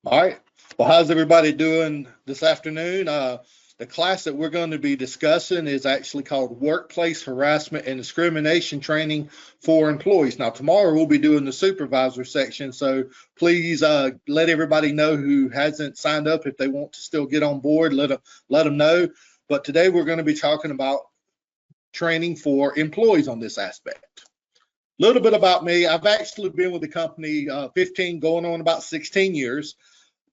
All right. Well, how's everybody doing this afternoon? The class that we're going to be discussing is actually called Workplace Harassment and Discrimination Training for Employees. Now, tomorrow we'll be doing the supervisor section, so please let everybody know who hasn't signed up. If they want to still get on board, let them know. But today we're going to be talking about training for employees on this aspect. A little bit about me. I've actually been with the company 15, going on about 16 years.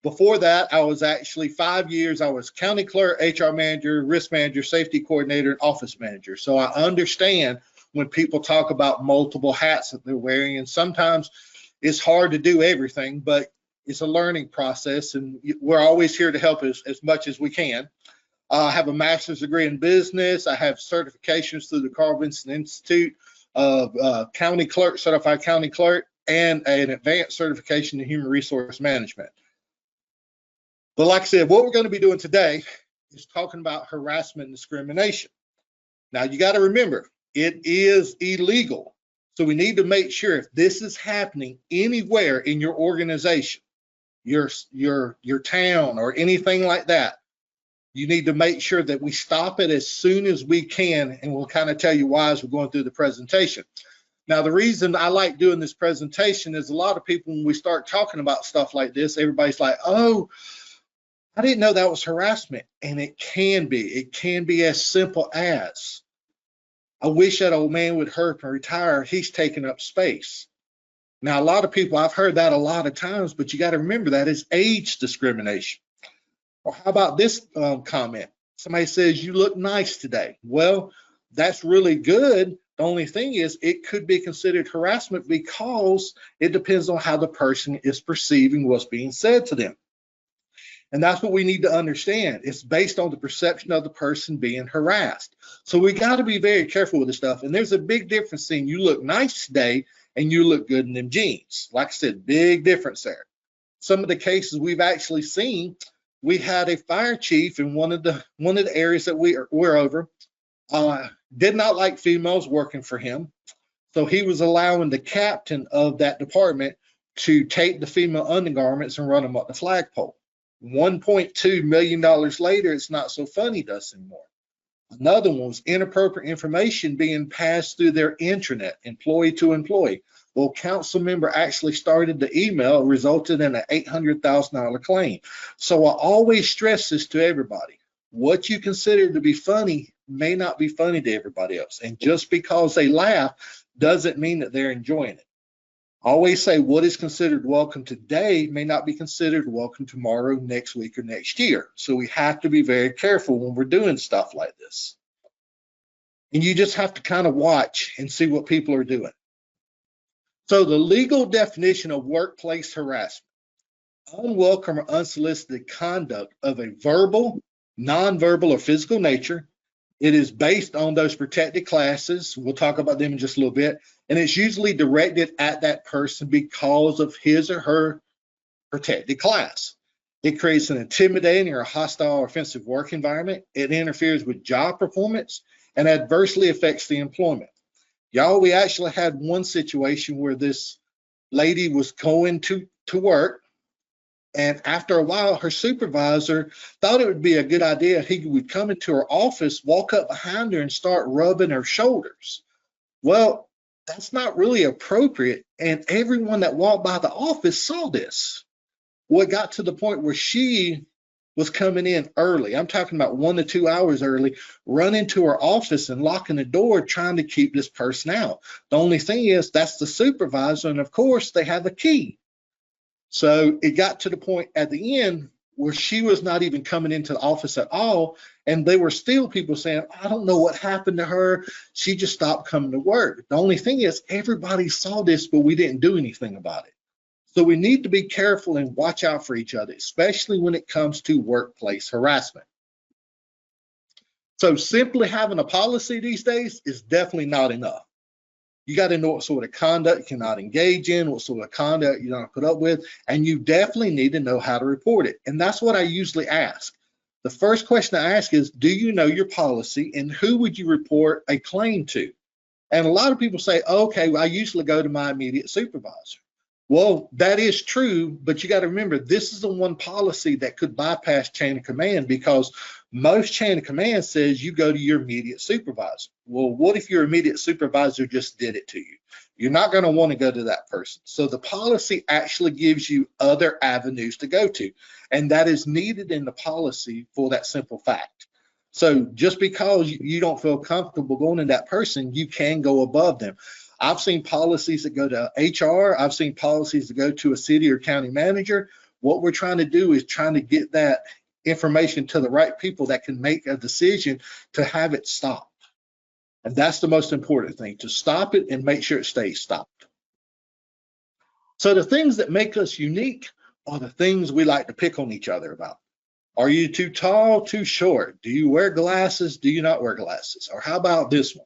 Before that, I was actually 5 years. I was county clerk, HR manager, risk manager, safety coordinator, and office manager. So I understand when people talk about multiple hats that they're wearing, and sometimes it's hard to do everything, but it's a learning process, and we're always here to help as much as we can. I have a master's degree in business. I have certifications through the Carl Vinson Institute of county clerk, certified county clerk, and an advanced certification in human resource management. But like I said, what we're going to be doing today is talking about harassment and discrimination. Now, you got to remember, it is illegal. So we need to make sure if this is happening anywhere in your organization, your town, or anything like that, you need to make sure that we stop it as soon as we can, and we'll kind of tell you why as we're going through the presentation. Now, the reason I like doing this presentation is a lot of people, when we start talking about stuff like this, everybody's like, oh, I didn't know that was harassment. And it can be. It can be as simple as, I wish that old man would hurry up and retire. He's taking up space. Now, a lot of people, I've heard that a lot of times, but you got to remember that is age discrimination. Or how about this comment? Somebody says, you look nice today. Well, that's really good. The only thing is it could be considered harassment because it depends on how the person is perceiving what's being said to them. And that's what we need to understand. It's based on the perception of the person being harassed. So we got to be very careful with this stuff. And there's a big difference in you look nice today and you look good in them jeans. Like I said, big difference there. Some of the cases we've actually seen, we had a fire chief in one of the areas that we're over, did not like females working for him. So he was allowing the captain of that department to take the female undergarments and run them up the flagpole. $1.2 million later, it's not so funny to us anymore. Another one was inappropriate information being passed through their intranet, employee to employee. Well, council member actually started the email, resulted in an $800,000 claim. So I always stress this to everybody. What you consider to be funny may not be funny to everybody else. And just because they laugh doesn't mean that they're enjoying it. I always say what is considered welcome today may not be considered welcome tomorrow, next week, or next year. So we have to be very careful when we're doing stuff like this. And you just have to kind of watch and see what people are doing. So the legal definition of workplace harassment: unwelcome or unsolicited conduct of a verbal, nonverbal, or physical nature. It is based on those protected classes. We'll talk about them in just a little bit. And it's usually directed at that person because of his or her protected class. It creates an intimidating or hostile or offensive work environment. It interferes with job performance and adversely affects the employment. Y'all, we actually had one situation where this lady was going to work, and after a while, her supervisor thought it would be a good idea if he would come into her office, walk up behind her, and start rubbing her shoulders. Well, that's not really appropriate, and everyone that walked by the office saw this. Well, it got to the point where she was coming in early. I'm talking about 1 to 2 hours early, running to her office and locking the door, trying to keep this person out. The only thing is that's the supervisor, and of course, they have a key. So it got to the point at the end where she was not even coming into the office at all. And there were still people saying, I don't know what happened to her. She just stopped coming to work. The only thing is everybody saw this, but we didn't do anything about it. So we need to be careful and watch out for each other, especially when it comes to workplace harassment. So simply having a policy these days is definitely not enough. You got to know what sort of conduct you cannot engage in, what sort of conduct you don't put up with, and you definitely need to know how to report it. And that's what I usually ask. The first question I ask is, do you know your policy, and who would you report a claim to? And a lot of people say, okay, well, I usually go to my immediate supervisor. Well, that is true, but you got to remember this is the one policy that could bypass chain of command, because most chain of command says you go to your immediate supervisor. Well, what if your immediate supervisor just did it to you? You're not going to want to go to that person. So the policy actually gives you other avenues to go to, and that is needed in the policy for that simple fact. So just because you don't feel comfortable going to that person, you can go above them. I've seen policies that go to HR. I've seen policies that go to a city or county manager. What we're trying to do is trying to get that information to the right people that can make a decision to have it stopped. And that's the most important thing, to stop it and make sure it stays stopped. So the things that make us unique are the things we like to pick on each other about. Are you too tall, too short? Do you wear glasses? Do you not wear glasses? Or how about this one?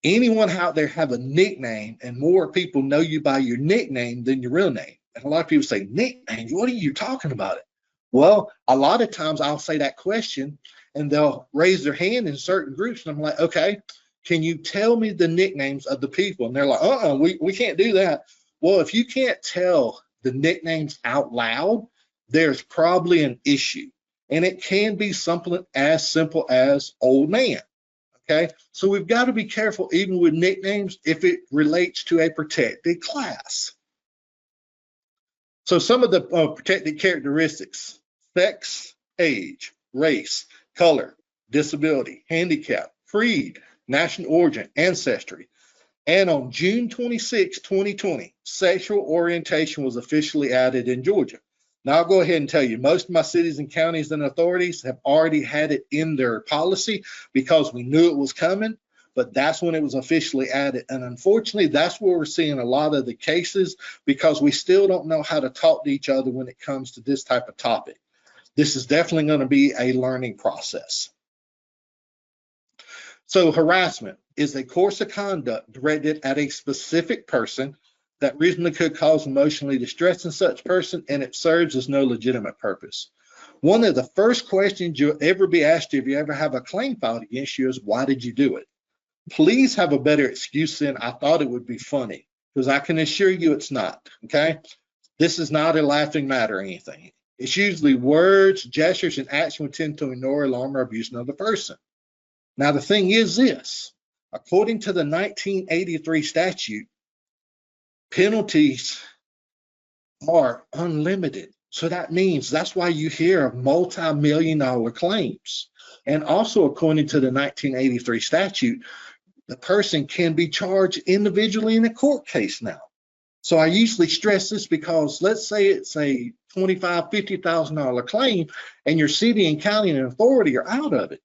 Anyone out there have a nickname, and more people know you by your nickname than your real name. And a lot of people say, nickname, what are you talking about it? Well, a lot of times I'll say that question and they'll raise their hand in certain groups. And I'm like, okay, can you tell me the nicknames of the people? And they're like, we can't do that. Well, if you can't tell the nicknames out loud, there's probably an issue. And it can be something as simple as old man. Okay, so we've got to be careful even with nicknames if it relates to a protected class. So some of the protected characteristics: sex, age, race, color, disability, handicap, creed, national origin, ancestry. And on June 26, 2020, sexual orientation was officially added in Georgia. Now, I'll go ahead and tell you, most of my cities and counties and authorities have already had it in their policy because we knew it was coming, but that's when it was officially added. And unfortunately, that's where we're seeing a lot of the cases, because we still don't know how to talk to each other when it comes to this type of topic. This is definitely going to be a learning process. So harassment is a course of conduct directed at a specific person that reasonably could cause emotionally distress in such person, and it serves as no legitimate purpose. One of the first questions you'll ever be asked if you ever have a claim filed against you is, why did you do it? Please have a better excuse than I thought it would be funny, because I can assure you it's not, okay? This is not a laughing matter or anything. It's usually words, gestures, and action would tend to ignore, alarm, or abuse another person. Now, the thing is this: according to the 1983 statute, penalties are unlimited. So that means that's why you hear of multi-million-dollar claims. And also, according to the 1983 statute, the person can be charged individually in a court case now. So I usually stress this because let's say it's a $25,000, $50,000 claim and your city and county and authority are out of it.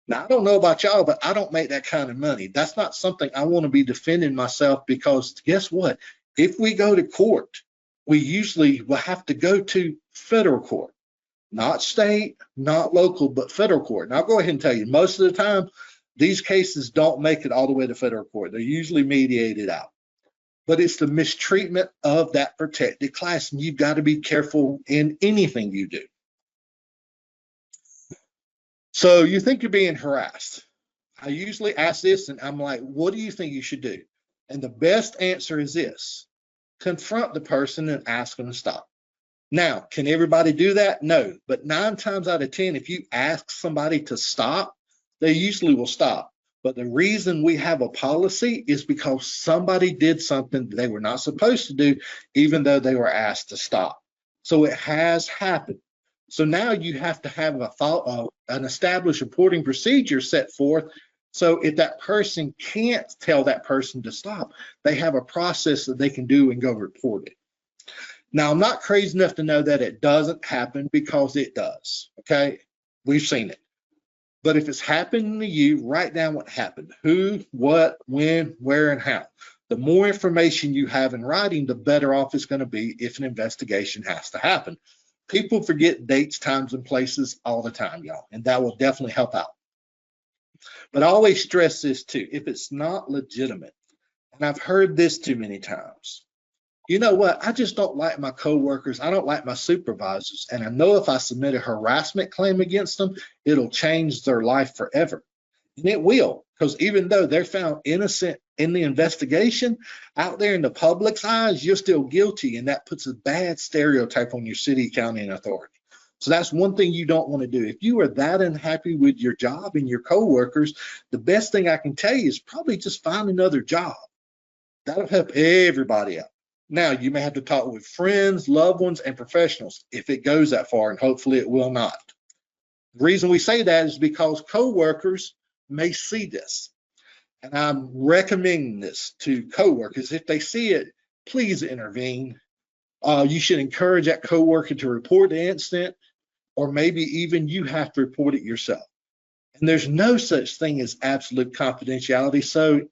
Now, I don't know about y'all, but I don't make that kind of money. That's not something I want to be defending myself, because guess what? If we go to court, we usually will have to go to federal court, not state, not local, but federal court. And I'll go ahead and tell you, most of the time, these cases don't make it all the way to federal court. They're usually mediated out. But it's the mistreatment of that protected class, and you've got to be careful in anything you do. So you think you're being harassed. I usually ask this, and I'm like, what do you think you should do? And the best answer is this: confront the person and ask them to stop. Now, can everybody do that? No, but 9 times out of 10, if you ask somebody to stop, they usually will stop. But the reason we have a policy is because somebody did something they were not supposed to do, even though they were asked to stop. So it has happened. So now you have to have an established reporting procedure set forth. So if that person can't tell that person to stop, they have a process that they can do and go report it. Now, I'm not crazy enough to know that it doesn't happen, because it does, okay? We've seen it. But if it's happening to you, write down what happened: who, what, when, where, and how. The more information you have in writing, the better off it's going to be if an investigation has to happen. People forget dates, times, and places all the time, y'all, and that will definitely help out. But I always stress this too: if it's not legitimate, and I've heard this too many times, you know what, I just don't like my coworkers, I don't like my supervisors, and I know if I submit a harassment claim against them, it'll change their life forever. And it will, because even though they're found innocent in the investigation, out there in the public's eyes, you're still guilty. And that puts a bad stereotype on your city, county, and authority. So that's one thing you don't want to do. If you are that unhappy with your job and your coworkers, the best thing I can tell you is probably just find another job. That'll help everybody out. Now, you may have to talk with friends, loved ones, and professionals if it goes that far, and hopefully it will not. The reason we say that is because coworkers may see this. And I'm recommending this to coworkers. If they see it, please intervene. You should encourage that coworker to report the incident, or maybe even you have to report it yourself. And there's no such thing as absolute confidentiality. So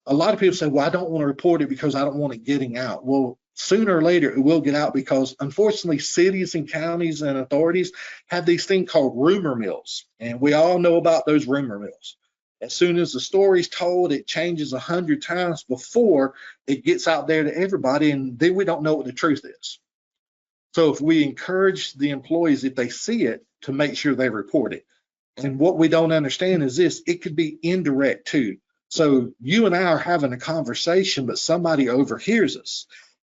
a lot of people say, well, I don't want to report it because I don't want it getting out. Well, sooner or later, it will get out, because unfortunately, cities and counties and authorities have these things called rumor mills. And we all know about those rumor mills. As soon as the story's told, it changes 100 times before it gets out there to everybody, and then we don't know what the truth is. So if we encourage the employees, if they see it, to make sure they report it. And what we don't understand is this: it could be indirect too. So you and I are having a conversation, but somebody overhears us.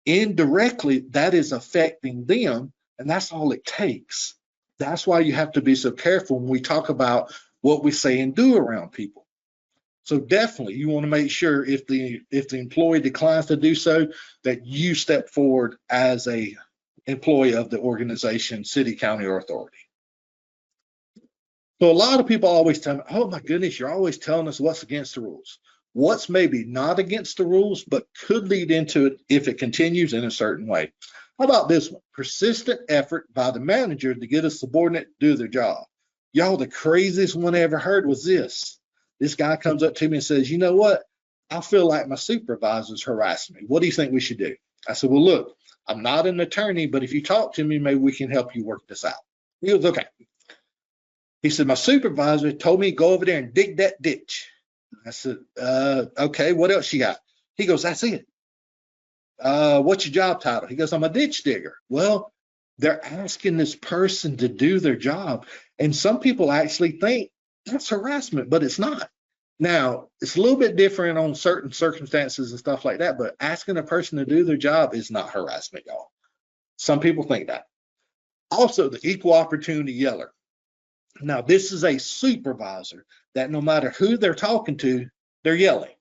Indirectly, that is affecting them, and that's all it takes. That's why you have to be so careful when we talk about what we say and do around people. So definitely, you want to make sure if the employee declines to do so, that you step forward as a employee of the organization, city, county, or authority. So a lot of people always tell me, oh my goodness, you're always telling us what's against the rules. What's maybe not against the rules, but could lead into it if it continues in a certain way. How about this one? Persistent effort by the manager to get a subordinate to do their job. Y'all, the craziest one I ever heard was this. This guy comes up to me and says, you know what? I feel like my supervisor's harassing me. What do you think we should do? I said, well, look, I'm not an attorney, but if you talk to me, maybe we can help you work this out. He goes, okay. He said, my supervisor told me to go over there and dig that ditch. I said, okay, what else you got? He goes, that's it. What's your job title? He goes, I'm a ditch digger. Well, they're asking this person to do their job. And some people actually think that's harassment, but it's not. Now, it's a little bit different on certain circumstances and stuff like that, but asking a person to do their job is not harassment, y'all. Some people think that. Also, the equal opportunity yeller. Now, this is a supervisor that no matter who they're talking to, they're yelling.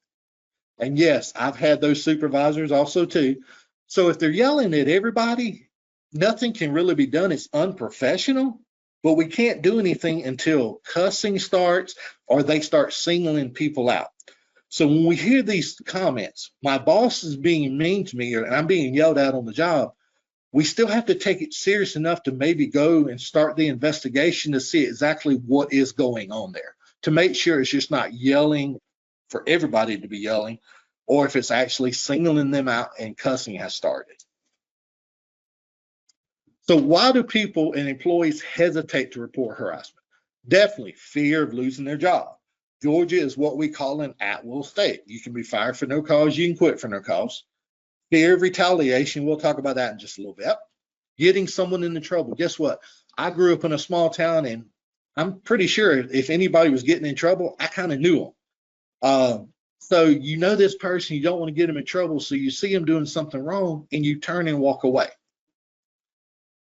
And yes, I've had those supervisors also too. So if they're yelling at everybody, nothing can really be done. It's unprofessional, but we can't do anything until cussing starts or they start singling people out. So when we hear these comments, my boss is being mean to me, and I'm being yelled at on the job, we still have to take it serious enough to maybe go and start the investigation to see exactly what is going on there, to make sure it's just not yelling for everybody to be yelling, or if it's actually singling them out and cussing has started. So why do people and employees hesitate to report harassment? Definitely fear of losing their job. Georgia is what we call an at-will state. You can be fired for no cause, you can quit for no cause. Fear of retaliation, we'll talk about that in just a little bit. Getting someone into trouble. Guess what? I grew up in a small town, and I'm pretty sure if anybody was getting in trouble, I kind of knew them. So you know this person, you don't want to get them in trouble, so you see them doing something wrong, and you turn and walk away.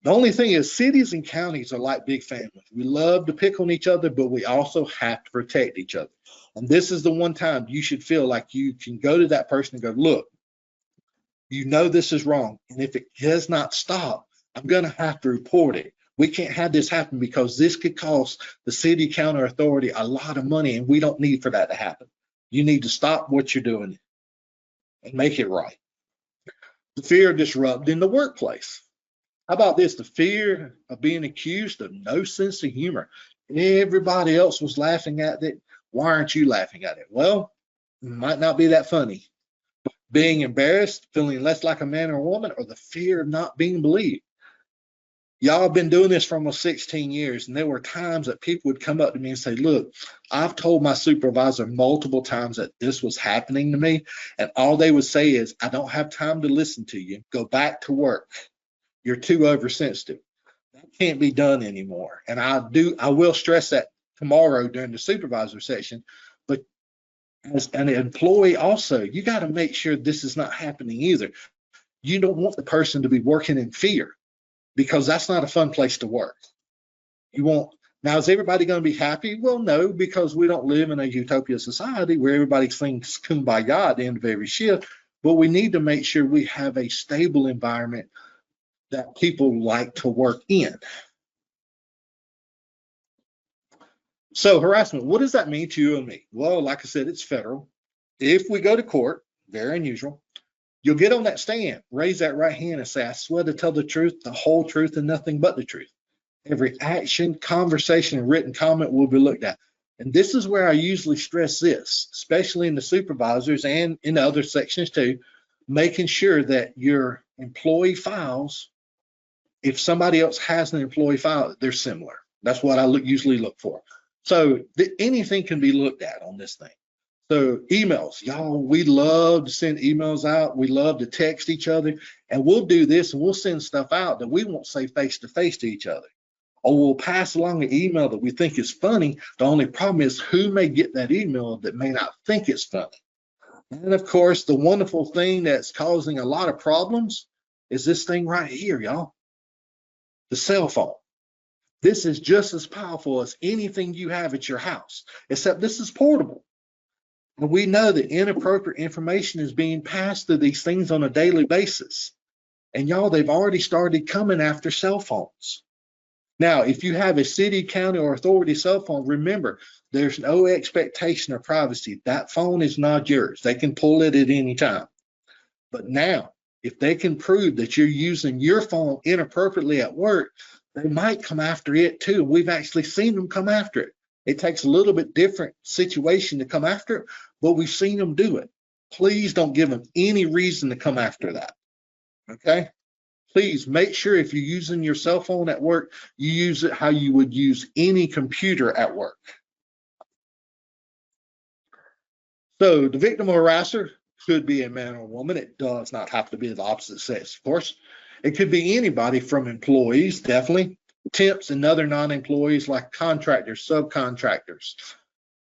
The only thing is, cities and counties are like big families. We love to pick on each other, but we also have to protect each other. And this is the one time you should feel like you can go to that person and go, look, you know this is wrong, and if it does not stop, I'm going to have to report it. We can't have this happen because this could cost the city, county, or authority a lot of money, and we don't need for that to happen. You need to stop what you're doing and make it right. The fear of disrupting the workplace. How about this? The fear of being accused of no sense of humor. Everybody else was laughing at it. Why aren't you laughing at it? Well, it might not be that funny. Being embarrassed, feeling less like a man or a woman, or the fear of not being believed. Y'all have been doing this for almost 16 years, and there were times that people would come up to me and say, look, I've told my supervisor multiple times that this was happening to me, and all they would say is, I don't have time to listen to you. Go back to work. You're too oversensitive. That can't be done anymore. And I will stress that tomorrow during the supervisor session. But as an employee also, you got to make sure this is not happening either. You don't want the person to be working in fear, because that's not a fun place to work. You want, now is everybody going to be happy? Well, no, because we don't live in a utopia society where everybody sings kumbaya at the end of every shift, but we need to make sure we have a stable environment that people like to work in. So harassment, what does that mean to you and me? Well, like I said, it's federal. If we go to court, very unusual, you'll get on that stand, raise that right hand and say, I swear to tell the truth, the whole truth, and nothing but the truth. Every action, conversation, and written comment will be looked at. And this is where I usually stress this, especially in the supervisors and in the other sections too, making sure that your employee files, if somebody else has an employee file, they're similar. That's what I usually look for. So anything can be looked at on this thing. So emails, y'all, we love to send emails out. We love to text each other, and we'll do this and we'll send stuff out that we won't say face to face to each other. Or we'll pass along an email that we think is funny. The only problem is who may get that email that may not think it's funny. And of course, the wonderful thing that's causing a lot of problems is this thing right here, y'all, the cell phone. This is just as powerful as anything you have at your house, except this is portable. And we know that inappropriate information is being passed through these things on a daily basis. And y'all, they've already started coming after cell phones. Now, if you have a city, county, or authority cell phone, remember, there's no expectation of privacy. That phone is not yours. They can pull it at any time. But now, if they can prove that you're using your phone inappropriately at work, they might come after it too. We've actually seen them come after it. It takes a little bit different situation to come after it, but we've seen them do it. Please don't give them any reason to come after that, okay? Please make sure if you're using your cell phone at work, you use it how you would use any computer at work. So the victim or harasser could be a man or a woman. It does not have to be the opposite sex, of course. It could be anybody from employees, definitely, temps and other non-employees like contractors, subcontractors,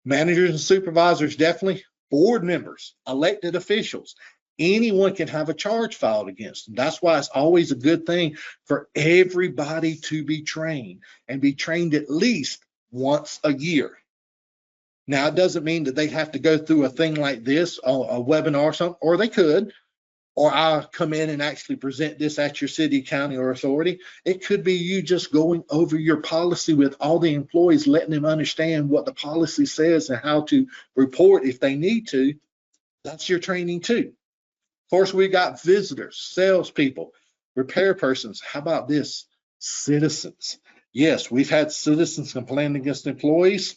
managers and supervisors, definitely, board members, elected officials. Anyone can have a charge filed against them. That's why it's always a good thing for everybody to be trained and be trained at least once a year. Now, it doesn't mean that they have to go through a thing like this, a webinar or something, or they could, or I'll come in and actually present this at your city, county, or authority. It could be you just going over your policy with all the employees, letting them understand what the policy says and how to report if they need to. That's your training too. Of course, we got visitors, salespeople, repair persons. How about this? Citizens. Yes, we've had citizens complain against employees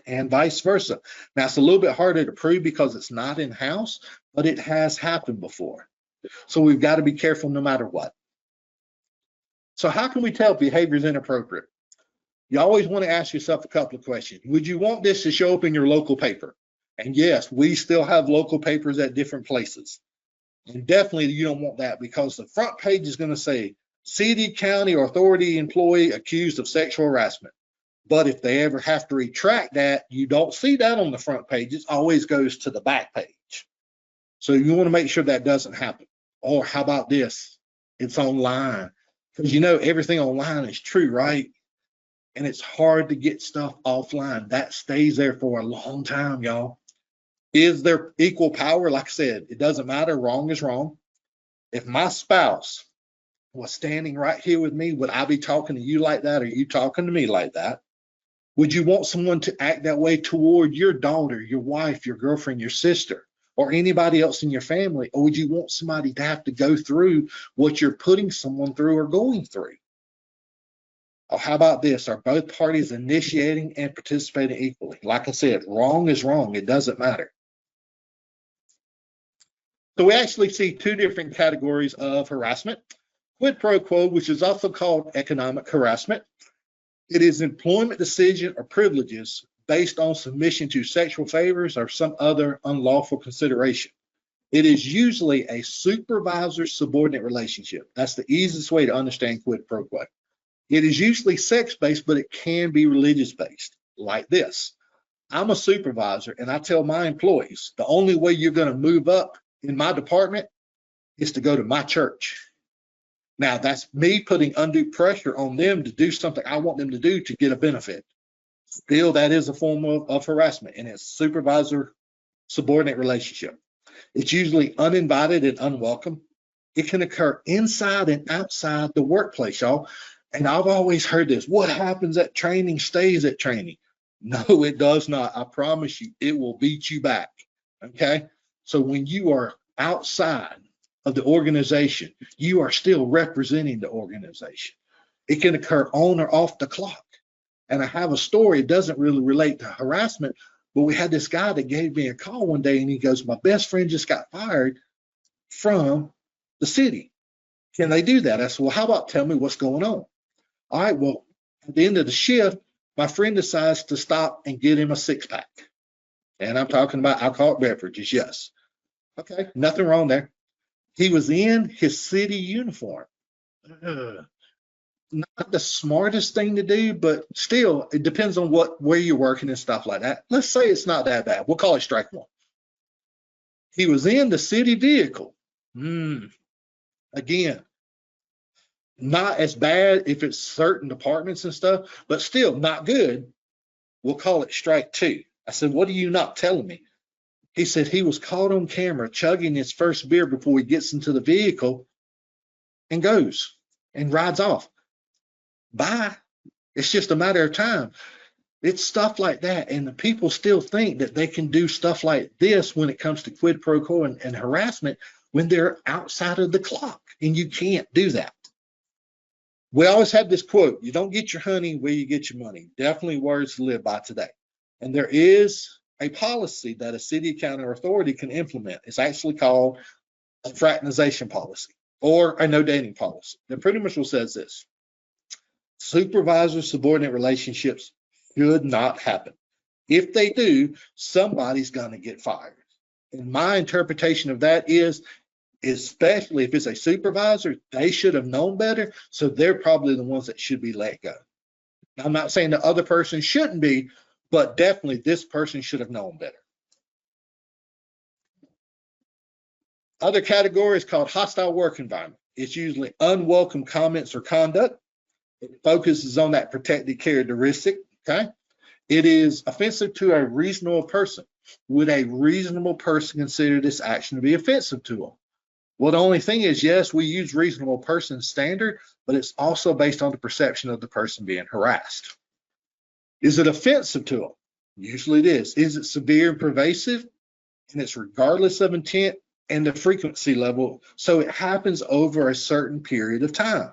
and vice versa. Now, it's a little bit harder to prove because it's not in-house, but it has happened before. So we've got to be careful no matter what. So how can we tell if behavior is inappropriate? You always want to ask yourself a couple of questions. Would you want this to show up in your local paper? And yes, we still have local papers at different places. And definitely you don't want that, because the front page is going to say city, county, or authority employee accused of sexual harassment. But if they ever have to retract that, you don't see that on the front page. It always goes to the back page. So you want to make sure that doesn't happen. Or how about this? It's online. Because you know everything online is true, right? And it's hard to get stuff offline. That stays there for a long time, y'all. Is there equal power? Like I said, it doesn't matter. Wrong is wrong. If my spouse was standing right here with me, would I be talking to you like that? Or you talking to me like that? Would you want someone to act that way toward your daughter, your wife, your girlfriend, your sister, or anybody else in your family? Or would you want somebody to have to go through what you're putting someone through or going through? Or how about this? Are both parties initiating and participating equally? Like I said, wrong is wrong. It doesn't matter. So we actually see two different categories of harassment. Quid pro quo, which is also called economic harassment. It is employment decision or privileges based on submission to sexual favors or some other unlawful consideration. It is usually a supervisor-subordinate relationship. That's the easiest way to understand quid pro quo. It is usually sex-based, but it can be religious-based, like this. I'm a supervisor, and I tell my employees, the only way you're going to move up in my department is to go to my church. Now, that's me putting undue pressure on them to do something I want them to do to get a benefit. Still, that is a form of harassment, and it's supervisor-subordinate relationship. It's usually uninvited and unwelcome. It can occur inside and outside the workplace, y'all. And I've always heard this, what happens at training stays at training. No, it does not. I promise you, it will beat you back. Okay. So when you are outside of the organization, you are still representing the organization. It can occur on or off the clock. And I have a story, it doesn't really relate to harassment, but we had this guy that gave me a call one day and he goes, my best friend just got fired from the city. Can they do that? I said, well, how about tell me what's going on? All right, well, at the end of the shift, my friend decides to stop and get him a six-pack. And I'm talking about alcoholic beverages, yes. Okay, nothing wrong there. He was in his city uniform. Not the smartest thing to do, but still, it depends on where you're working and stuff like that. Let's say it's not that bad. We'll call it strike one. He was in the city vehicle. Again, not as bad if it's certain departments and stuff, but still not good. We'll call it strike two. I said, what are you not telling me? He said he was caught on camera chugging his first beer before he gets into the vehicle and goes and rides off. Bye. It's just a matter of time. It's stuff like that. And the people still think that they can do stuff like this when it comes to quid pro quo and harassment when they're outside of the clock. And you can't do that. We always have this quote, you don't get your honey where you get your money. Definitely words to live by today. And there is a policy that a city, county, or authority can implement. It's actually called a fraternization policy or a no dating policy. That pretty much says this. Supervisor-subordinate relationships should not happen. If they do, somebody's going to get fired. And my interpretation of that is, especially if it's a supervisor, they should have known better. So they're probably the ones that should be let go. Now, I'm not saying the other person shouldn't be, but definitely this person should have known better. Other category is called hostile work environment. It's usually unwelcome comments or conduct. It focuses on that protected characteristic, okay? It is offensive to a reasonable person. Would a reasonable person consider this action to be offensive to them? Well, the only thing is, yes, we use reasonable person standard, but it's also based on the perception of the person being harassed. Is it offensive to them? Usually it is. Is it severe and pervasive? And it's regardless of intent and the frequency level. So it happens over a certain period of time.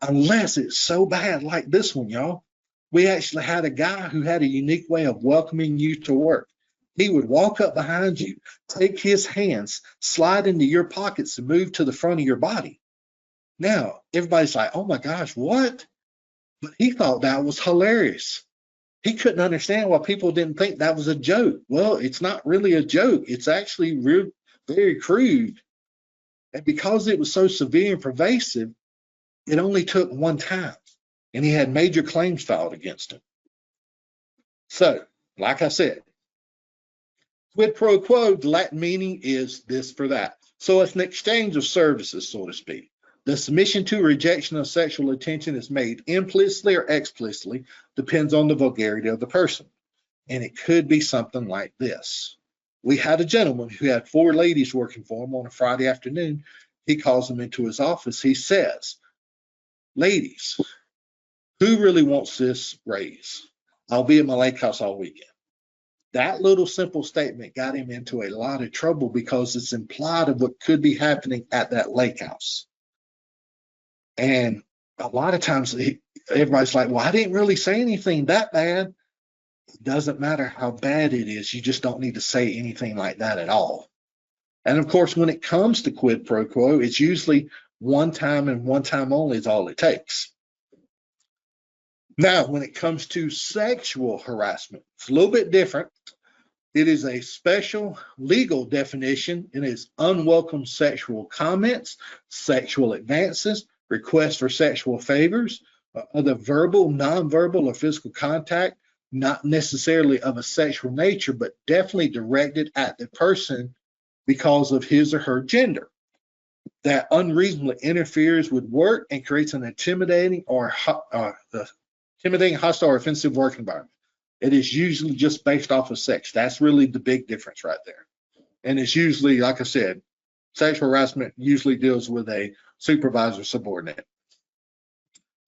Unless it's so bad like this one, y'all. We actually had a guy who had a unique way of welcoming you to work. He would walk up behind you, take his hands, slide into your pockets and move to the front of your body. Now, everybody's like, oh my gosh, what? But he thought that was hilarious. He couldn't understand why people didn't think that was a joke. Well, it's not really a joke. It's actually very crude. And because it was so severe and pervasive, it only took one time. And he had major claims filed against him. So, like I said, quid pro quo, the Latin meaning is this for that. So it's an exchange of services, so to speak. The submission to rejection of sexual attention is made implicitly or explicitly, depends on the vulgarity of the person. And it could be something like this. We had a gentleman who had 4 ladies working for him on a Friday afternoon. He calls them into his office. He says, ladies, who really wants this raise? I'll be at my lake house all weekend. That little simple statement got him into a lot of trouble because it's implied of what could be happening at that lake house. And a lot of times everybody's like, well, I didn't really say anything that bad. It doesn't matter how bad it is. You just don't need to say anything like that at all. And of course, when it comes to quid pro quo, it's usually one time and one time only is all it takes. Now, when it comes to sexual harassment, it's a little bit different. It is a special legal definition and is unwelcome sexual comments, sexual advances, requests for sexual favors, other verbal, nonverbal, or physical contact, not necessarily of a sexual nature, but definitely directed at the person because of his or her gender, that unreasonably interferes with work and creates an intimidating, hostile, or offensive work environment. It is usually just based off of sex. That's really the big difference right there. And it's usually, like I said, sexual harassment usually deals with a supervisor subordinate.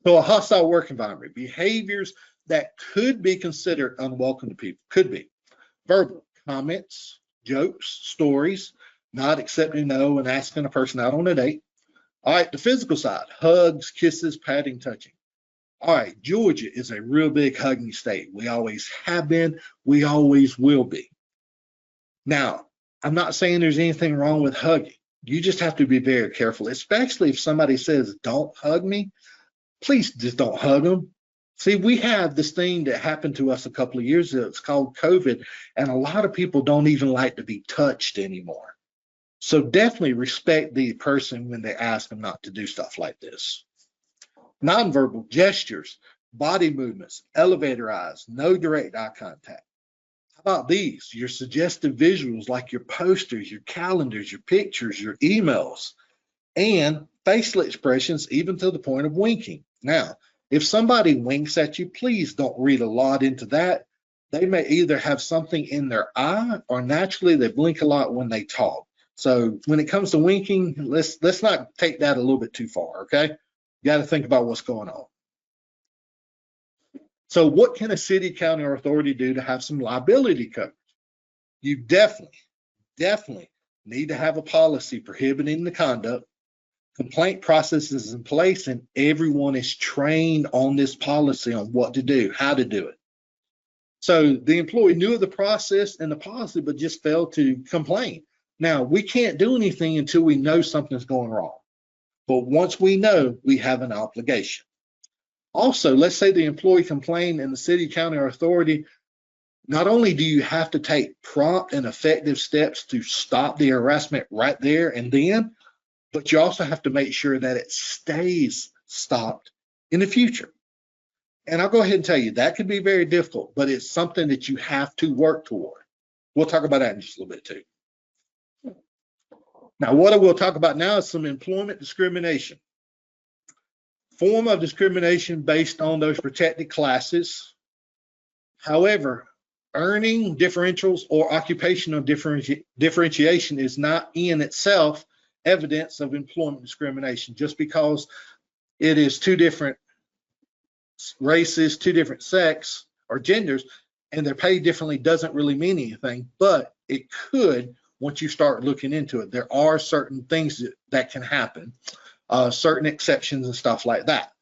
So a hostile work environment, behaviors that could be considered unwelcome to people, could be verbal comments, jokes, stories, not accepting no and asking a person out on a date. All right, the physical side, hugs, kisses, patting, touching. All right, Georgia is a real big hugging state. We always have been, we always will be. Now, I'm not saying there's anything wrong with hugging. You just have to be very careful, especially if somebody says, don't hug me, please just don't hug them. See, we have this thing that happened to us a couple of years ago. It's called COVID, and a lot of people don't even like to be touched anymore. So definitely respect the person when they ask them not to do stuff like this. Nonverbal gestures, body movements, elevator eyes, no direct eye contact. How about these? Your suggestive visuals like your posters, your calendars, your pictures, your emails, and facial expressions, even to the point of winking. Now, if somebody winks at you, please don't read a lot into that. They may either have something in their eye or naturally they blink a lot when they talk. So when it comes to winking, let's not take that a little bit too far, okay? You got to think about what's going on. So what can a city, county, or authority do to have some liability coverage? You definitely need to have a policy prohibiting the conduct. Complaint process is in place and everyone is trained on this policy on what to do, how to do it. So the employee knew of the process and the policy, but just failed to complain. Now, we can't do anything until we know something's going wrong. But once we know, we have an obligation. Also, let's say the employee complained and the city, county, or authority, not only do you have to take prompt and effective steps to stop the harassment right there and then, but you also have to make sure that it stays stopped in the future. And I'll go ahead and tell you, that can be very difficult, but it's something that you have to work toward. We'll talk about that in just a little bit too. Now, what I will talk about now is some employment discrimination. Form of discrimination based on those protected classes. However, earning differentials or occupational differentiation is not in itself evidence of employment discrimination. Just because it is two different races, two different sex or genders, and they're paid differently doesn't really mean anything, but it could once you start looking into it. There are certain things that can happen, certain exceptions and stuff like that.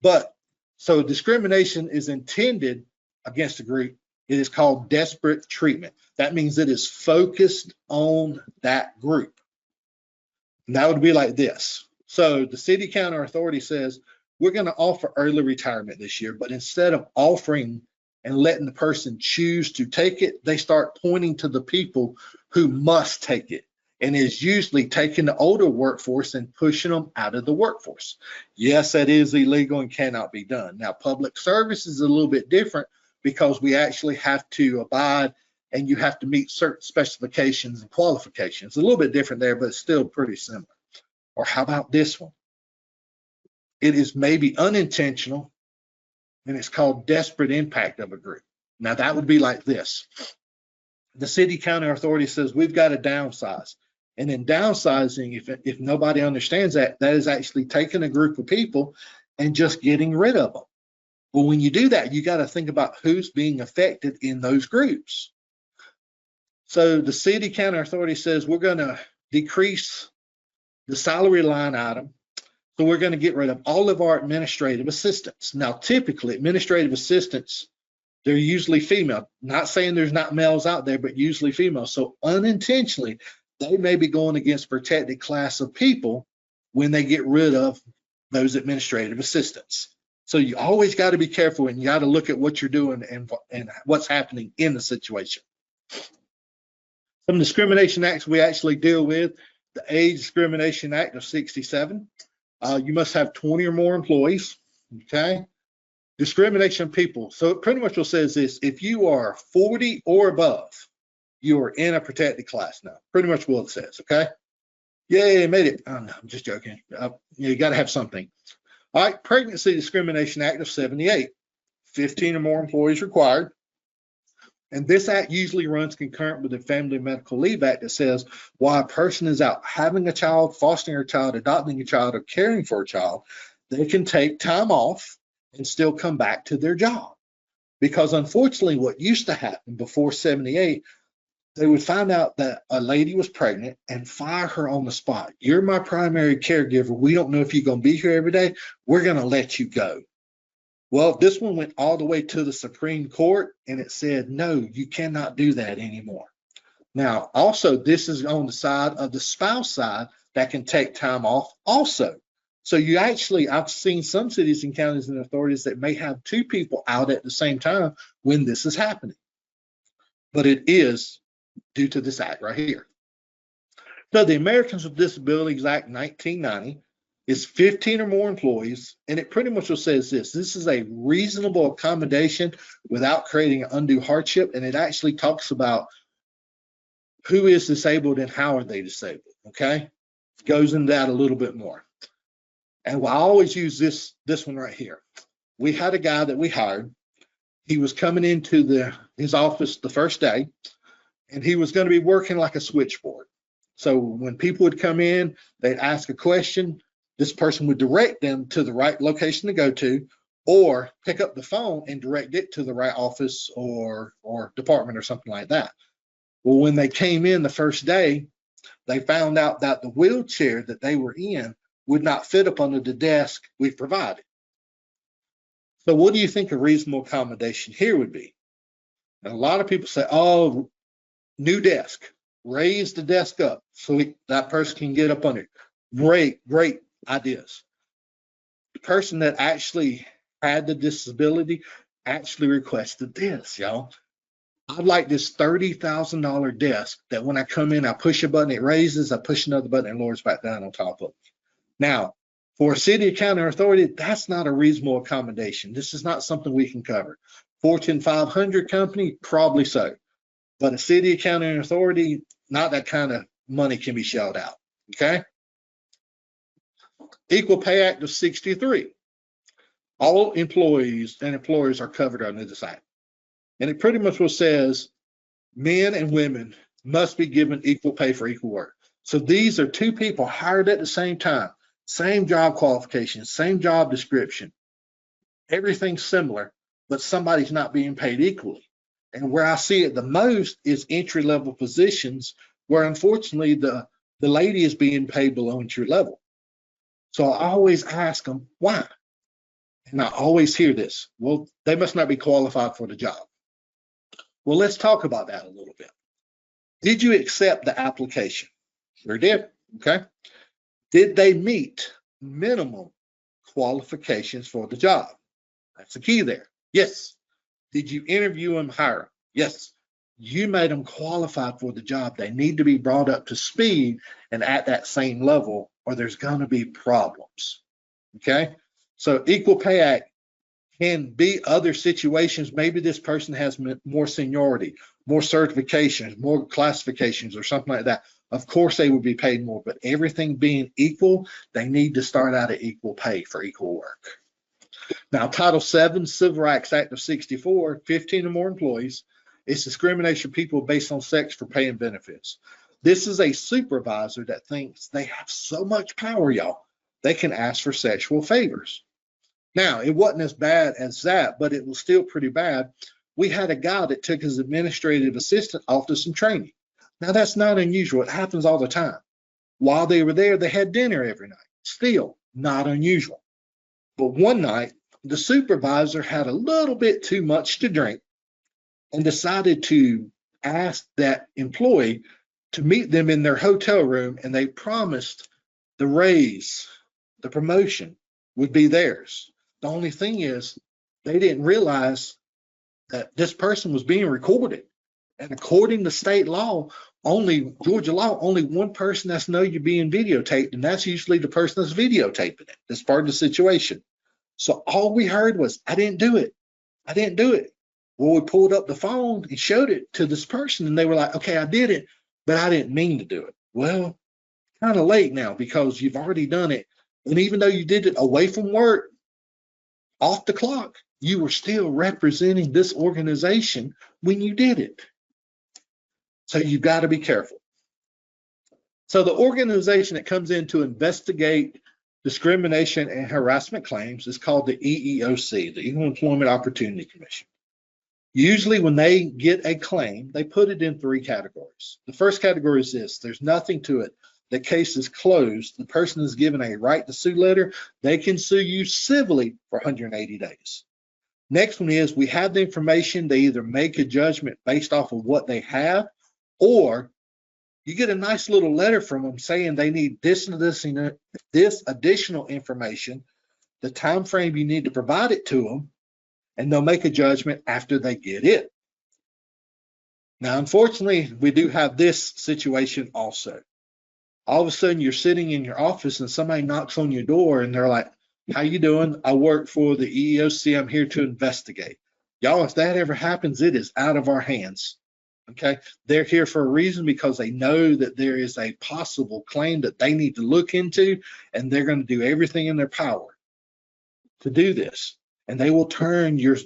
But so discrimination is intended against a group. It is called desperate treatment. That means it is focused on that group. And that would be like this. So the city, county, or authority says, we're going to offer early retirement this year, but instead of offering and letting the person choose to take it, they start pointing to the people who must take it. And is usually taking the older workforce and pushing them out of the workforce. Yes, that is illegal and cannot be done. Now, public service is a little bit different because we actually have to abide and you have to meet certain specifications and qualifications. A little bit different there, but it's still pretty similar. Or how about this one? It is maybe unintentional, and it's called desperate impact of a group. Now, that would be like this. The city, county, or authority says, we've got to downsize. And in downsizing, if nobody understands that, that is actually taking a group of people and just getting rid of them. Well, when you do that, you got to think about who's being affected in those groups. So the city, county, or authority says, we're going to decrease the salary line item. So we're going to get rid of all of our administrative assistants. Now, typically, administrative assistants, they're usually female. Not saying there's not males out there, but usually female. So unintentionally, they may be going against protected class of people when they get rid of those administrative assistants. So you always got to be careful and you got to look at what you're doing and what's happening in the situation. Some discrimination acts we actually deal with, the Age Discrimination Act of '67. You must have 20 or more employees, okay? Discrimination of people. So it pretty much will says this: if you are 40 or above, you are in a protected class now. Pretty much what it says. Okay. Yay, made it. Oh, no, I'm just joking. You got to have something. All right. Pregnancy Discrimination Act of 78. 15 or more employees required. And this act usually runs concurrent with the Family Medical Leave Act that says while a person is out having a child, fostering a child, adopting a child, or caring for a child, they can take time off and still come back to their job. Because unfortunately, what used to happen before 78, they would find out that a lady was pregnant and fire her on the spot. You're my primary caregiver. We don't know if you're going to be here every day. We're going to let you go. Well, this one went all the way to the Supreme Court, and it said, no, you cannot do that anymore. Now, also, this is on the side of the spouse side that can take time off also. So you actually, I've seen some cities and counties and authorities that may have two people out at the same time when this is happening. But it is due to this act right here. So the Americans with Disabilities Act 1990 is 15 or more employees, and it pretty much says this: this is a reasonable accommodation without creating an undue hardship, and it actually talks about who is disabled and how are they disabled, okay? Goes into that a little bit more. And I always use this one right here. We had a guy that we hired. He was coming into his office the first day, and he was going to be working like a switchboard. So when people would come in, they'd ask a question. This person would direct them to the right location to go to, or pick up the phone and direct it to the right office or department or something like that. Well, when they came in the first day, they found out that the wheelchair that they were in would not fit up under the desk we provided. So what do you think a reasonable accommodation here would be? And a lot of people say, oh, new desk, raise the desk up so that person can get up under it. Great ideas. The person that actually had the disability actually requested this, y'all. I'd like this $30,000 desk that when I come in, I push a button, it raises, I push another button, and lowers back down on top of it. Now, for a city, county, or authority, that's not a reasonable accommodation. This is not something we can cover. Fortune 500 company, probably so. But a city, county, or authority, not that kind of money can be shelled out, okay? Equal Pay Act of 63. All employees and employers are covered under this act. And it pretty much says men and women must be given equal pay for equal work. So these are two people hired at the same time, same job qualifications, same job description, everything's similar, but somebody's not being paid equally. And where I see it the most is entry-level positions where unfortunately the lady is being paid below entry level. So I always ask them, why? And I always hear this, well, they must not be qualified for the job. Well, let's talk about that a little bit. Did you accept the application? Sure did, okay. Did they meet minimum qualifications for the job? That's the key there. Yes. Did you interview and hire them? Yes. You made them qualified for the job. They need to be brought up to speed and at that same level, or there's going to be problems, okay? So Equal Pay Act can be other situations. Maybe this person has more seniority, more certifications, more classifications, or something like that. Of course, they would be paid more, but everything being equal, they need to start out at equal pay for equal work. Now, Title VII, Civil Rights Act of 64, 15 or more employees, it's discrimination of people based on sex for pay and benefits. This is a supervisor that thinks they have so much power, y'all, they can ask for sexual favors. Now, it wasn't as bad as that, but it was still pretty bad. We had a guy that took his administrative assistant off to some training. Now, that's not unusual. It happens all the time. While they were there, they had dinner every night. Still not unusual. But one night, the supervisor had a little bit too much to drink and decided to ask that employee to meet them in their hotel room, and they promised the raise, the promotion would be theirs. The only thing is they didn't realize that this person was being recorded. And according to state law, Georgia law, only one person that's know you're being videotaped, and that's usually the person that's videotaping it. That's part of the situation. So all we heard was, I didn't do it. I didn't do it. Well, we pulled up the phone and showed it to this person, and they were like, okay, I did it, but I didn't mean to do it. Well, kind of late now because you've already done it. And even though you did it away from work, off the clock, you were still representing this organization when you did it. So you've got to be careful. So the organization that comes in to investigate discrimination and harassment claims is called the EEOC, the Equal Employment Opportunity Commission. Usually when they get a claim, they put it in 3 categories. The first category is this: there's nothing to it. The case is closed. The person is given a right to sue letter. They can sue you civilly for 180 days. Next one is, we have the information. They either make a judgment based off of what they have, or you get a nice little letter from them saying they need this and this additional information, the time frame you need to provide it to them, and they'll make a judgment after they get it. Now, unfortunately, we do have this situation also. All of a sudden, you're sitting in your office and somebody knocks on your door and they're like, how you doing? I work for the EEOC. I'm here to investigate. Y'all, if that ever happens, it is out of our hands. Okay, they're here for a reason, because they know that there is a possible claim that they need to look into, and they're going to do everything in their power to do this. And they will turn your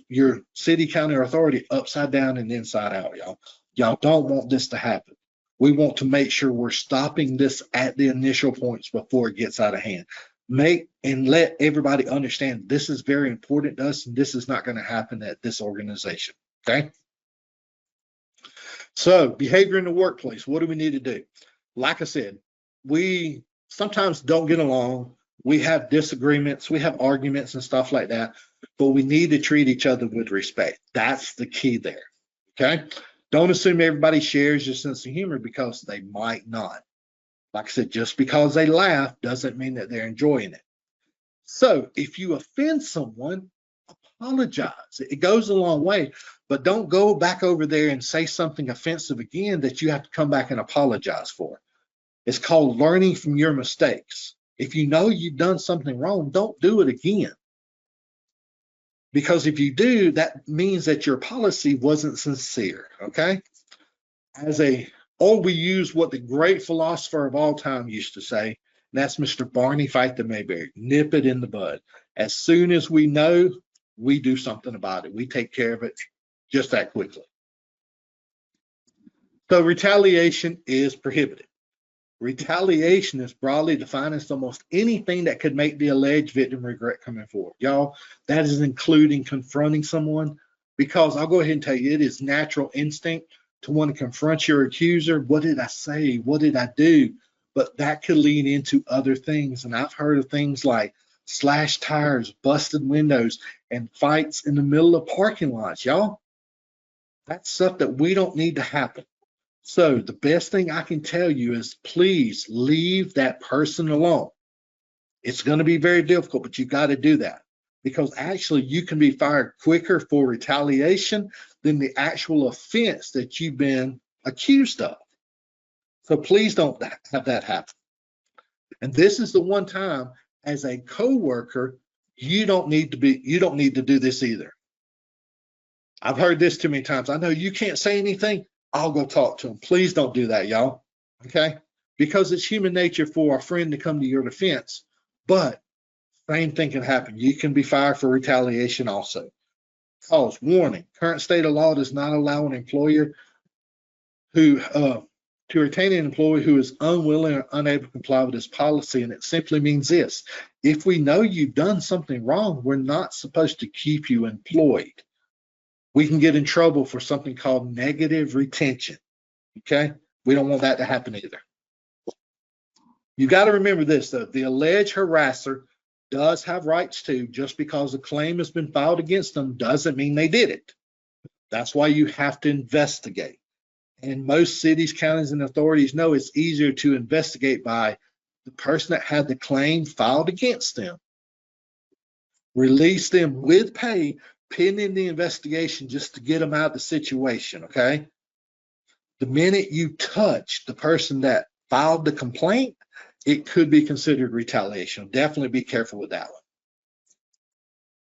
city, county, or authority upside down and inside out, y'all. Y'all don't want this to happen. We want to make sure we're stopping this at the initial points before it gets out of hand. Make and let everybody understand this is very important to us, and this is not going to happen at this organization. Okay. So behavior in the workplace, what do we need to do? Like I said, we sometimes don't get along. We have disagreements, we have arguments and stuff like that, but we need to treat each other with respect. That's the key there. Okay. Don't assume everybody shares your sense of humor, because they might not. Like I said, just because they laugh doesn't mean that they're enjoying it. So if you offend someone, apologize. It goes a long way, but don't go back over there and say something offensive again that you have to come back and apologize for. It's called learning from your mistakes. If you know you've done something wrong, don't do it again. Because if you do, that means that your policy wasn't sincere, okay? Or we use what the great philosopher of all time used to say, and that's Mr. Barney Fife the Mayberry, nip it in the bud. As soon as we know, we do something about it. We take care of it just that quickly. So retaliation is prohibited. Retaliation is broadly defined as almost anything that could make the alleged victim regret coming forward. Y'all, that is including confronting someone, because I'll go ahead and tell you, it is natural instinct to want to confront your accuser. What did I say? What did I do? But that could lead into other things. And I've heard of things like slashed tires, busted windows, and fights in the middle of parking lots. Y'all, that's stuff that we don't need to happen. So the best thing I can tell you is, please leave that person alone. It's going to be very difficult, but you got to do that, because actually you can be fired quicker for retaliation than the actual offense that you've been accused of. So please don't have that happen. And this is the one time, as a coworker, you don't need to do this either. I've heard this too many times. I know you can't say anything. I'll go talk to them. Please don't do that, y'all. Okay? Because it's human nature for a friend to come to your defense, but same thing can happen. You can be fired for retaliation also. Cause, warning, current state of law does not allow an employer to retain an employee who is unwilling or unable to comply with this policy. And it simply means this: if we know you've done something wrong, we're not supposed to keep you employed. We can get in trouble for something called negative retention. Okay? We don't want that to happen either. You got to remember this, though: the alleged harasser does have rights too. Just because a claim has been filed against them doesn't mean they did it. That's why you have to investigate. And most cities, counties, and authorities know it's easier to investigate by the person that had the claim filed against them. Release them with pay pending the investigation, just to get them out of the situation, okay? The minute you touch the person that filed the complaint, it could be considered retaliation. Definitely be careful with that one.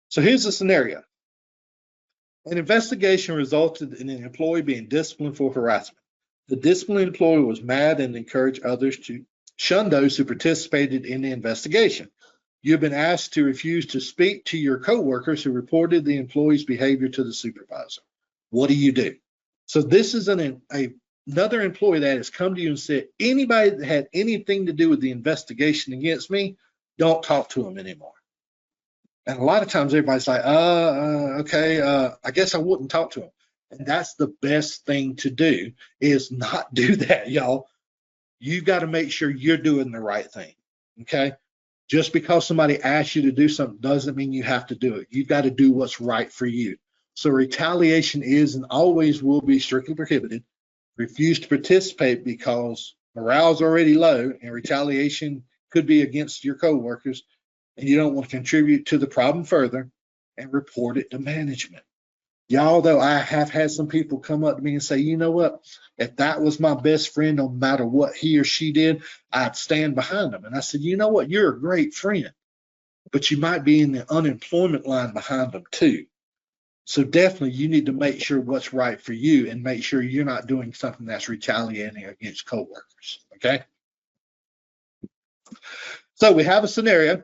So here's the scenario. An investigation resulted in an employee being disciplined for harassment. The disciplined employee was mad and encouraged others to shun those who participated in the investigation. You've been asked to refuse to speak to your coworkers who reported the employee's behavior to the supervisor. What do you do? So this is another employee that has come to you and said, anybody that had anything to do with the investigation against me, don't talk to them anymore. And a lot of times everybody's like, okay, I guess I wouldn't talk to them. And that's the best thing to do, is not do that, y'all. You got to make sure you're doing the right thing, okay? Just because somebody asks you to do something doesn't mean you have to do it. You've got to do what's right for you. So retaliation is and always will be strictly prohibited. Refuse to participate because morale's already low and retaliation could be against your coworkers, and you don't want to contribute to the problem further, and report it to management. Y'all, though, I have had some people come up to me and say, you know what, if that was my best friend, no matter what he or she did, I'd stand behind them. And I said, you know what, you're a great friend, but you might be in the unemployment line behind them too. So definitely you need to make sure what's right for you and make sure you're not doing something that's retaliating against coworkers, okay? So we have a scenario.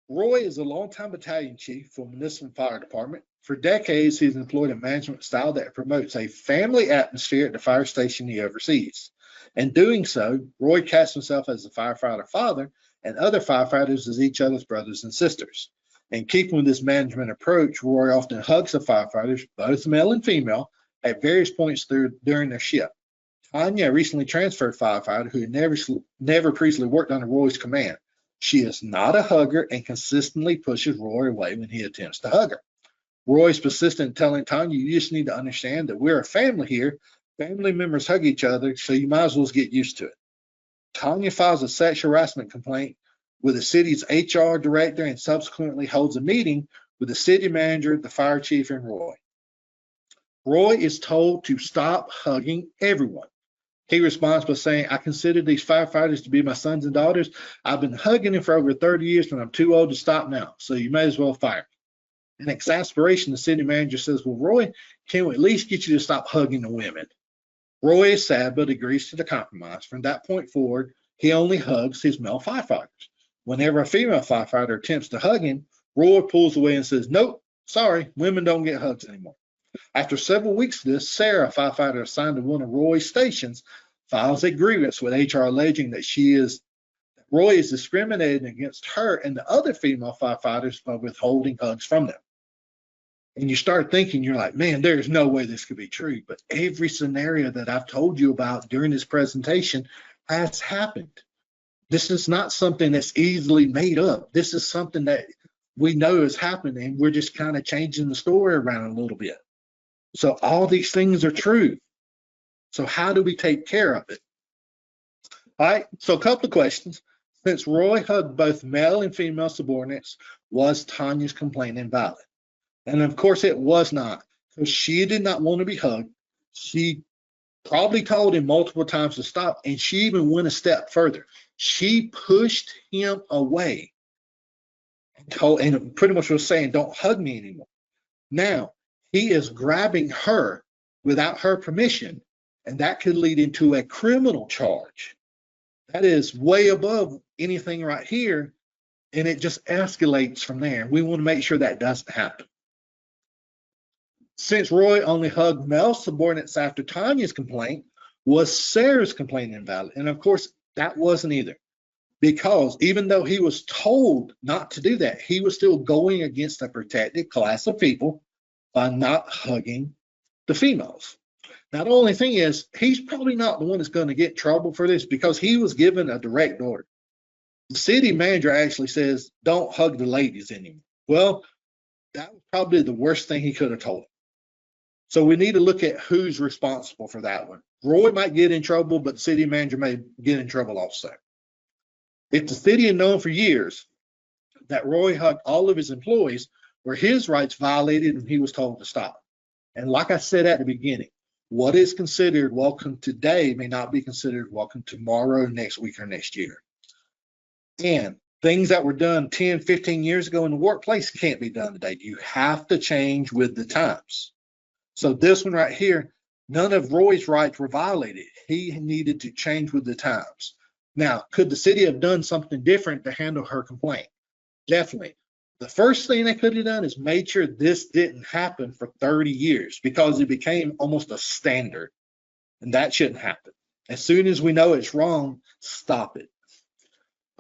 Roy is a longtime battalion chief for Municipal Fire Department. For decades, he's employed a management style that promotes a family atmosphere at the fire station he oversees. In doing so, Roy casts himself as a firefighter father and other firefighters as each other's brothers and sisters. In keeping with this management approach, Roy often hugs the firefighters, both male and female, at various points during their shift. Tanya, a recently transferred firefighter who had never previously worked under Roy's command. She is not a hugger and consistently pushes Roy away when he attempts to hug her. Roy is persistent in telling Tanya, you just need to understand that we're a family here. Family members hug each other, so you might as well get used to it. Tanya files a sexual harassment complaint with the city's HR director and subsequently holds a meeting with the city manager, the fire chief, and Roy. Roy is told to stop hugging everyone. He responds by saying, I consider these firefighters to be my sons and daughters. I've been hugging them for over 30 years and I'm too old to stop now, so you may as well fire me. In exasperation, the city manager says, well, Roy, can we at least get you to stop hugging the women? Roy is sad but agrees to the compromise. From that point forward, he only hugs his male firefighters. Whenever a female firefighter attempts to hug him, Roy pulls away and says, nope, sorry, women don't get hugs anymore. After several weeks of this, Sarah, a firefighter assigned to one of Roy's stations, files a grievance with HR alleging that Roy is discriminating against her and the other female firefighters by withholding hugs from them. And you start thinking, you're like, man, there's no way this could be true. But every scenario that I've told you about during this presentation has happened. This is not something that's easily made up. This is something that we know has happened, and we're just kind of changing the story around a little bit. So all these things are true. So how do we take care of it? All right, so a couple of questions. Since Roy hugged both male and female subordinates, was Tanya's complaint invalid? And of course it was not, because she did not want to be hugged. She probably told him multiple times to stop, and she even went a step further. She pushed him away and pretty much was saying, don't hug me anymore. Now, he is grabbing her without her permission, and that could lead into a criminal charge. That is way above anything right here, and it just escalates from there. We want to make sure that doesn't happen. Since Roy only hugged male subordinates after Tanya's complaint, was Sarah's complaint invalid? And of course, that wasn't either, because even though he was told not to do that, he was still going against a protected class of people by not hugging the females. Now, the only thing is, he's probably not the one that's going to get in trouble for this, because he was given a direct order. The city manager actually says, don't hug the ladies anymore. Well, that was probably the worst thing he could have told him. So we need to look at who's responsible for that one. Roy might get in trouble, but the city manager may get in trouble also. If the city had known for years that Roy hugged all of his employees, were his rights violated and he was told to stop? And like I said at the beginning, what is considered welcome today may not be considered welcome tomorrow, next week, or next year. And things that were done 10, 15 years ago in the workplace can't be done today. You have to change with the times. So this one right here, none of Roy's rights were violated. He needed to change with the times. Now, could the city have done something different to handle her complaint? Definitely. The first thing they could have done is made sure this didn't happen for 30 years, because it became almost a standard, and that shouldn't happen. As soon as we know it's wrong, stop it.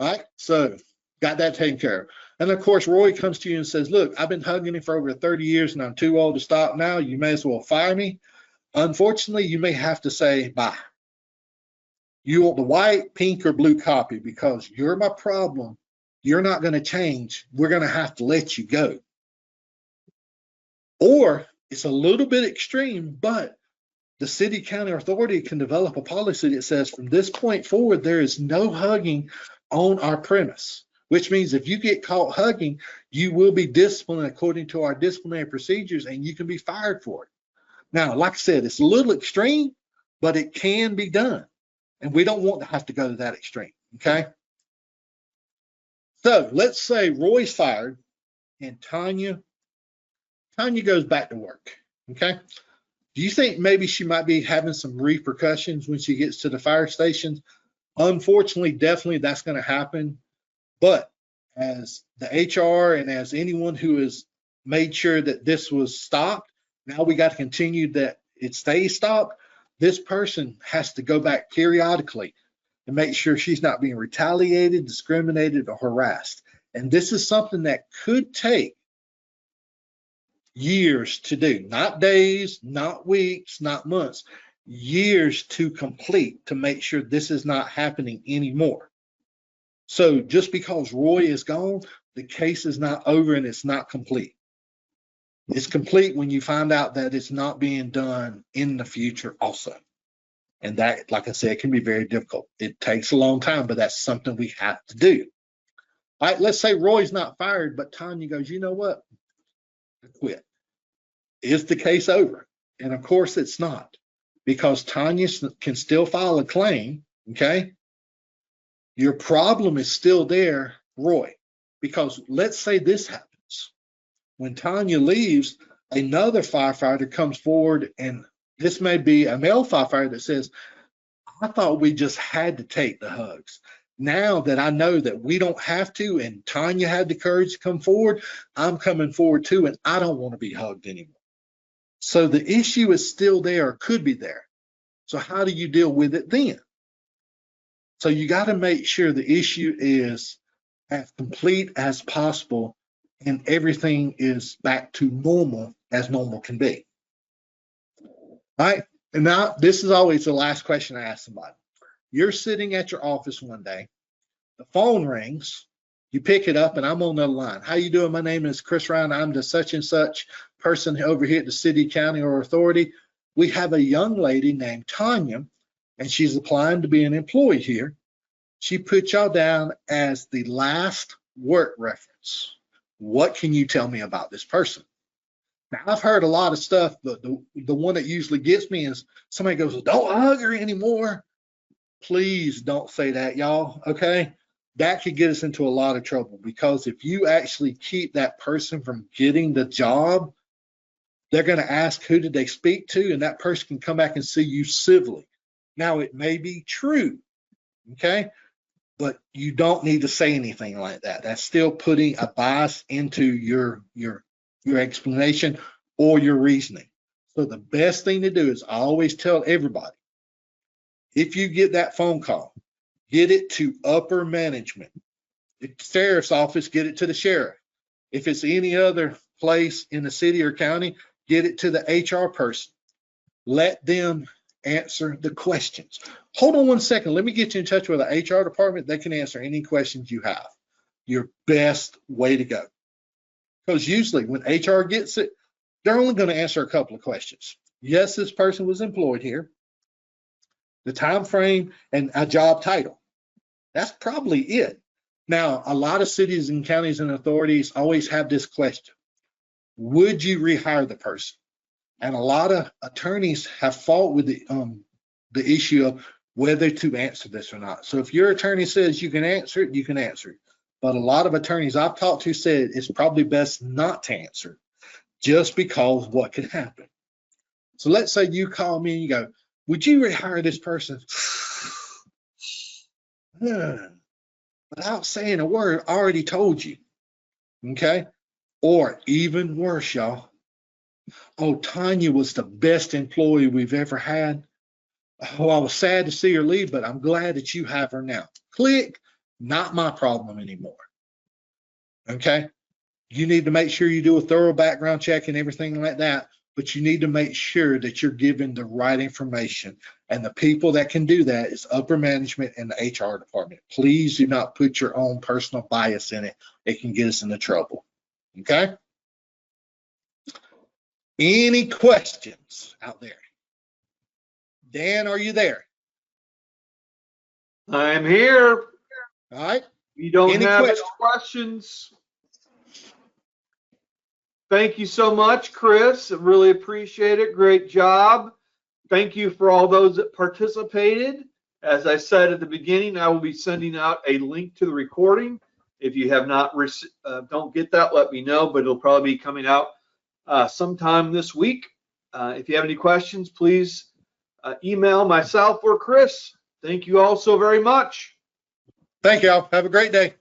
All right, so got that taken care of. And of course, Roy comes to you and says, look, I've been hugging him for over 30 years and I'm too old to stop now. You may as well fire me. Unfortunately, you may have to say bye. You want the white, pink, or blue copy because you're my problem. You're not going to change. We're going to have to let you go. Or it's a little bit extreme, but the city, county, or authority can develop a policy that says from this point forward, there is no hugging on our premise, which means if you get caught hugging, you will be disciplined according to our disciplinary procedures and you can be fired for it. Now, like I said, it's a little extreme, but it can be done. And we don't want to have to go to that extreme, okay? So let's say Roy's fired and Tanya goes back to work, okay? Do you think maybe she might be having some repercussions when she gets to the fire station? Unfortunately, definitely that's going to happen. But as the HR and as anyone who has made sure that this was stopped, now we got to continue that it stays stopped. This person has to go back periodically and make sure she's not being retaliated, discriminated, or harassed. And this is something that could take years to do, not days, not weeks, not months, years to complete to make sure this is not happening anymore. So just because Roy is gone, the case is not over and it's not complete. It's complete when you find out that it's not being done in the future also. And that, like I said, can be very difficult. It takes a long time, but that's something we have to do. All right, let's say Roy's not fired, but Tanya goes, you know what? I quit. Is the case over? And of course it's not, because Tanya can still file a claim, okay? Your problem is still there, Roy, because let's say this happens. When Tanya leaves, another firefighter comes forward, and this may be a male firefighter that says, I thought we just had to take the hugs. Now that I know that we don't have to, and Tanya had the courage to come forward, I'm coming forward too, and I don't want to be hugged anymore. So the issue is still there, or could be there. So how do you deal with it then? So you got to make sure the issue is as complete as possible and everything is back to normal as normal can be. All right. And now this is always the last question I ask somebody. You're sitting at your office one day, the phone rings, you pick it up, and I'm on the line. How you doing? My name is Chris Ryan. I'm the such and such person over here at the city, county, or authority. We have a young lady named Tanya, and she's applying to be an employee here. She put y'all down as the last work reference. What can you tell me about this person? Now, I've heard a lot of stuff, but the one that usually gets me is somebody goes, don't hug her anymore. Please don't say that, y'all, okay? That could get us into a lot of trouble, because if you actually keep that person from getting the job, they're going to ask who did they speak to, and that person can come back and sue you civilly. Now, it may be true, okay? But you don't need to say anything like that. That's still putting a bias into your explanation or your reasoning. So the best thing to do is I always tell everybody, if you get that phone call, get it to upper management. The sheriff's office, get it to the sheriff. If it's any other place in the city or county, get it to the HR person. Let them answer the questions. Hold on one second. Let me get you in touch with the HR department. They can answer any questions you have. Your best way to go. Because usually when HR gets it, they're only going to answer a couple of questions. Yes, this person was employed here, the time frame, and a job title. That's probably it. Now, a lot of cities and counties and authorities always have this question. Would you rehire the person? And a lot of attorneys have fought with the issue of whether to answer this or not. So if your attorney says you can answer it, you can answer it. but a lot of attorneys I've talked to said it's probably best not to answer just because what could happen. So let's say you call me and you go, would you rehire this person? Without saying a word, I already told you. Okay? Or even worse, y'all. Oh, Tanya was the best employee we've ever had. Oh, I was sad to see her leave, but I'm glad that you have her now. Click. Not my problem anymore. Okay? You need to make sure you do a thorough background check and everything like that, but you need to make sure that you're giving the right information. And the people that can do that is upper management and the HR department. Please do not put your own personal bias in it. It can get us into trouble. Okay? Any questions out there? Dan, are you there? I'm here. All right. You don't have any questions? Thank you so much, Chris. I really appreciate it. Great job. Thank you for all those that participated. As I said at the beginning, I will be sending out a link to the recording. If you have not, don't get that, let me know, but it'll probably be coming out sometime this week. If you have any questions, please email myself or Chris. Thank you all so very much. Thank you all. Have a great day.